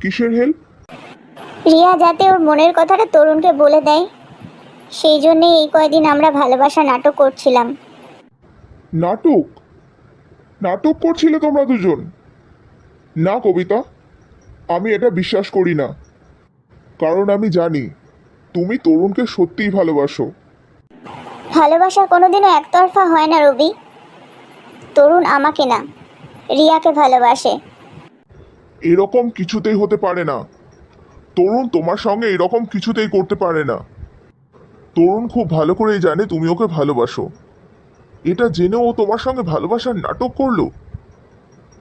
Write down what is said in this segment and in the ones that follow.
কিসের হেল্প? রিয়া যাতে ওর মনের কথাটা তরুণকে বলে দেয়, সেই জন্যই এই কয়দিন আমরা ভালোবাসা নাটক করছিলাম। নাটক? নাটক করছিলে তোমরা দুজন? না কবিতা, আমি এটা বিশ্বাস করি না। কারণ আমি জানি তুমি তরুণকে সত্যিই ভালোবাসো। ভালোবাসা কোনোদিনও একতরফা হয় না রবি। তরুণ আমাকে না, রিয়াকে ভালোবাসে। এরকম কিছুতেই হতে পারে না। তরুণ তোমার সঙ্গে এরকম কিছুতেই করতে পারে না। তরুণ খুব ভালো করেই জানে তুমি ওকে ভালোবাসো। এটা জেনেও ও তোমার সঙ্গে ভালোবাসার নাটক করলো।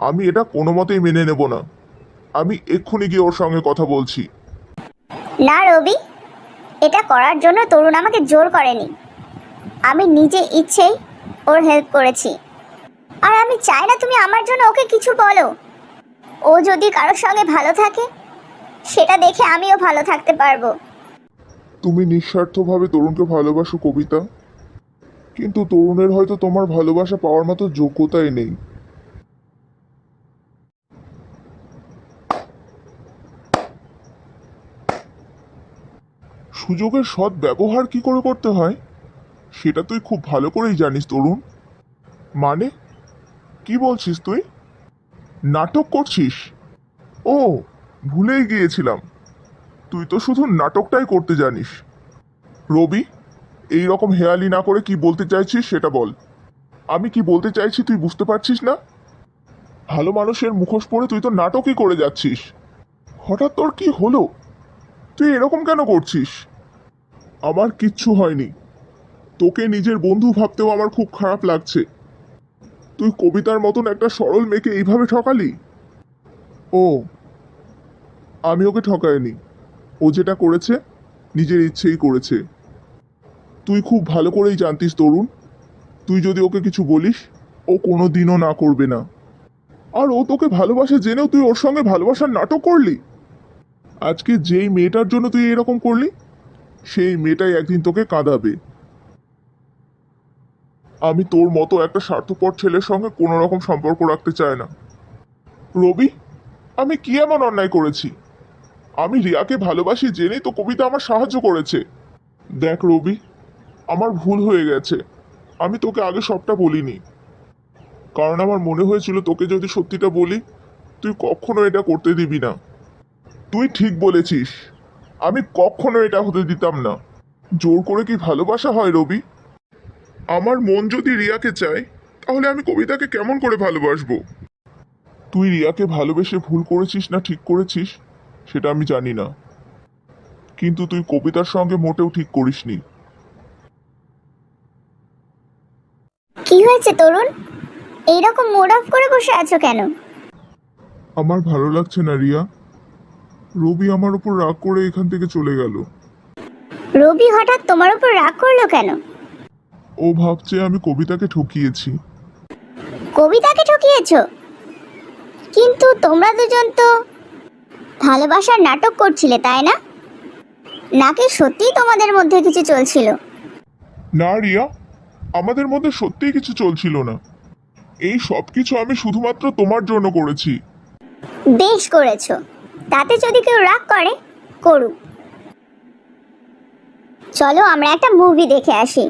আমি এটা কোনো মতেই মেনে নেব না। আমি এক্ষুনি গিয়ে ওর সঙ্গে কথা বলছি। না রবি, এটা করার জন্য তরুণ আমাকে জোর করেনি। আমি নিজে ইচ্ছেই ওর হেল্প করেছি। আর আমি চাই না তুমি আমার জন্য ওকে কিছু বলো। ও যদি কারোর সঙ্গে ভালো থাকে, সেটা দেখে আমিও ভালো থাকতে পারবো। তুমি নিঃস্বার্থভাবে তরুণকে ভালোবাসো কবিতা, কিন্তু তরুণের হয়তো তোমার ভালোবাসা পাওয়ার মতো যোগ্যতাই নেই। সুযোগের সৎ ব্যবহার কি করে করতে হয় সেটা তুই খুব ভালো করেই জানিস তরুণ। মানে কি বলছিস তুই? নাটক করছিস? ও, ভুলেই গিয়েছিলাম। তুই তো শুধু নাটকটাই করতে জানিস। রবি, এই রকম হেয়ালি না করে কি বলতে চাইছিস সেটা বল। আমি কি বলতে চাইছি তুই বুঝতে পারছিস না? ভালো মানুষের মুখোশ পরে তুই তো নাটকই করে যাচ্ছিস। হঠাৎ তোর কি হলো? তুই এরকম কেন করছিস? আমার কিচ্ছু হয়নি। তোকে নিজের বন্ধু ভাবতেও আমার খুব খারাপ লাগছে। তুই কবিতার মতন একটা সরল মেয়েকে এইভাবে ঠকালি? ও, আমি ওকে ঠকাইনি। ও যেটা করেছে নিজের ইচ্ছেই করেছে। তুই খুব ভালো করেই জানতিস তরুণ, তুই যদি ওকে কিছু বলিস ও কোনো দিনও না করবে না। আর ও তোকে ভালোবাসে জেনেও তুই ওর সঙ্গে ভালোবাসার নাটক করলি। আজকে যেই মেয়েটার জন্য তুই এরকম করলি, সেই মেয়েটাই একদিন তোকে কাঁদাবে। আমি তোর মতো একটা স্বার্থপর ছেলের সঙ্গে কোনো রকম সম্পর্ক রাখতে চাই না। রবি, আমি কি এমন অন্যায় করেছি? আমি রিয়াকে ভালোবাসি জেনেই তো কবিতা আমার সাহায্য করেছে। দেখ রবি, আমার ভুল হয়ে গেছে। আমি তোকে আগে সবটা বলিনি, কারণ আমার মনে হয়েছিল তোকে যদি সত্যিটা বলি তুই কখনো এটা করতে দিবি না। তুই ঠিক বলেছিস, আমি কখনো এটা হতে দিতাম না। জোর করে কি ভালোবাসা হয় রবি? আমার মন যদি রিয়াকে চায়, তাহলে আমি কবিতাকে কেমন করে ভালোবাসবো? তুই রিয়াকে ভালোবেসে ভুল করেছিস না ঠিক করেছিস সেটা আমি জানি না, কিন্তু তুই কবিতার সঙ্গে মোটেও ঠিক করিসনি। কি হয়েছে তরুণ? এইরকম মুড অফ করে বসে আছো কেন? আমার ভালো লাগছে না রিয়া। রবি আমার উপর রাগ করে এখান থেকে চলে গেল। রবি হঠাৎ তোমার উপর রাগ করলো কেন? ও ভাবছে আমি কবিতাকে ঠকিয়েছি। কবিতাকে ঠকিয়েছো? কিন্তু তোমরা দুজন তো ভালোবাসার নাটক করছিলে, তাই না? নাকি সত্যিই তোমাদের মধ্যে কিছু চলছিল? না রিয়া, আমাদের মধ্যে সত্যিই কিছু চলছিল না। এই সব কিছু আমি শুধুমাত্র তোমার জন্য করেছি। বেশ করেছো। তাতে যদি কেউ রাগ করে, করুক। চলো আমরা একটা মুভি দেখে আসি,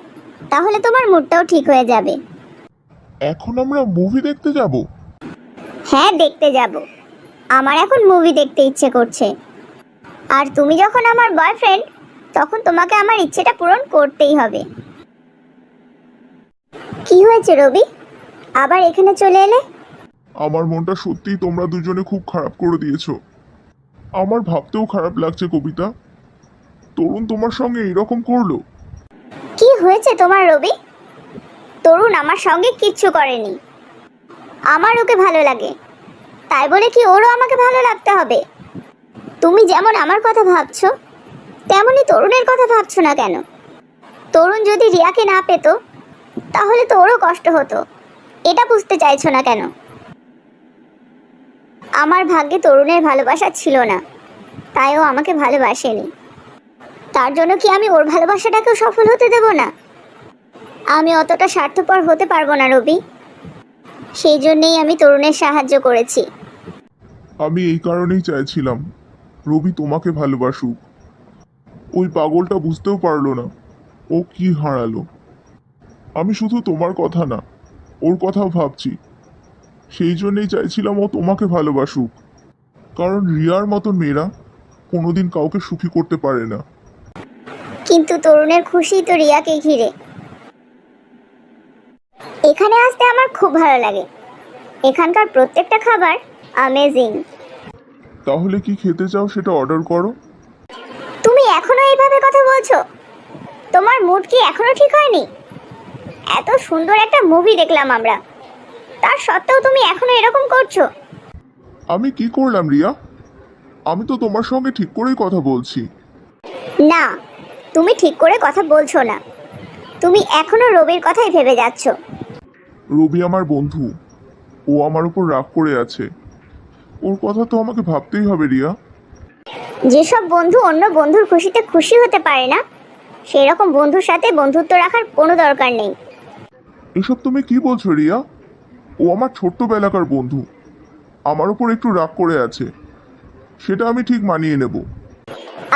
তাহলে তোমার মুডটাও ঠিক হয়ে যাবে। এখন আমরা মুভি দেখতে যাব? হ্যাঁ, দেখতে যাব। আমার এখন মুভি দেখতে ইচ্ছে করছে। আর তুমি যখন আমার বয়ফ্রেন্ড, তখন তোমাকে আমার ইচ্ছেটা পূরণ করতেই হবে। কি হয়েছে রবি, আবার এখানে চলে এলে? আমার মনটা সত্যিই তোমরা দুজনে খুব খারাপ করে দিয়েছো। আমার ভাবতেও খারাপ লাগছে কবিতা, তরুণ তোমার সঙ্গে এরকম করলো। কি হয়েছে তোমার রবি? তরুণ আমার সঙ্গে কিচ্ছু করেনি। আমার ওকে ভালো লাগে, তাই বলে কি ওরও আমাকে ভালো লাগতে হবে? তুমি যেমন আমার কথা ভাবছো, তেমনই তরুণের কথা ভাবছো না কেন? তরুণ যদি রিয়াকে না পেত, তাহলে তো ওরও কষ্ট হতো। এটা বুঝতে চাইছো না কেন? আমার ভাগ্যে তরুণের ভালোবাসা ছিল না, তাই ও আমাকে ভালোবাসেনি। তার জন্য কি আমি ওর ভালোবাসাটাকেও সফল হতে দেব না? আমি অতটা স্বার্থপর হতে পারবো না রবি। সেই জন্যেই আমি তরুণের সাহায্য করেছি। আমি এই কারণেই চাইছিলাম রবি তোমাকে ভালোবাসুক। ওই পাগলটা বুঝতেও পারলো না ও কি হারালো। আমি শুধু তোমার কথা না, ওর কথাও ভাবছি। সেই জন্যেই চাইছিলাম ও তোমাকে ভালোবাসুক, কারণ রিয়ার মতন মেয়েরা কোনোদিন কাউকে সুখী করতে পারে না। কিন্তু তরুণের খুশি তো রিয়াকে ঘিরে। এখানে আসতে আমার খুব ভালো লাগে। এখানকার প্রত্যেকটা খাবার অ্যামেজিং। তাহলে কি খেতে চাও সেটা অর্ডার করো। তুমি এখনো এইভাবে কথা বলছো? তোমার মুড কি এখনো ঠিক হয়নি? এত সুন্দর একটা মুভি দেখলাম আমরা, তার সত্ত্বেও তুমি এখনো এরকম করছো? আমি কি করলাম রিয়া? আমি তো তোমার সঙ্গে ঠিক করেই কথা বলছি। না, তুমি ঠিক করে কথা বলছো না। তুমি এখনো রবির কথাই ভেবে যাচ্ছ। রবি আমার বন্ধু, ও আমার উপর রাগ করে আছে। ওর কথা তো আমাকে ভাবতেই হবে রিয়া। যেসব বন্ধু অন্য বন্ধুর খুশিতে খুশি হতে পারে না, সেই রকম বন্ধুর সাথে বন্ধুত্ব রাখার কোনো দরকার নেই। এসব তুমি কি বলছো রিয়া? ও আমার ছোট্টবেলাকার বন্ধু, আমার উপর একটু রাগ করে আছে, সেটা আমি ঠিক মানিয়ে নেব।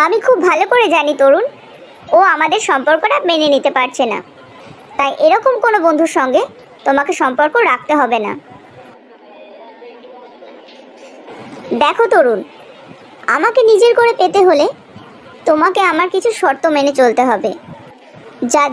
আমি খুব ভালো করে জানি তরুণ, ও আমাদের সম্পর্কটা মেনে নিতে পারছে না। তাই এরকম কোনো বন্ধুর সঙ্গে তোমাকে সম্পর্ক রাখতে হবে না। দেখো তরুণ, আমাকে নিজের করে পেতে হলে তোমাকে আমার কিছু শর্ত মেনে চলতে হবে। যাদের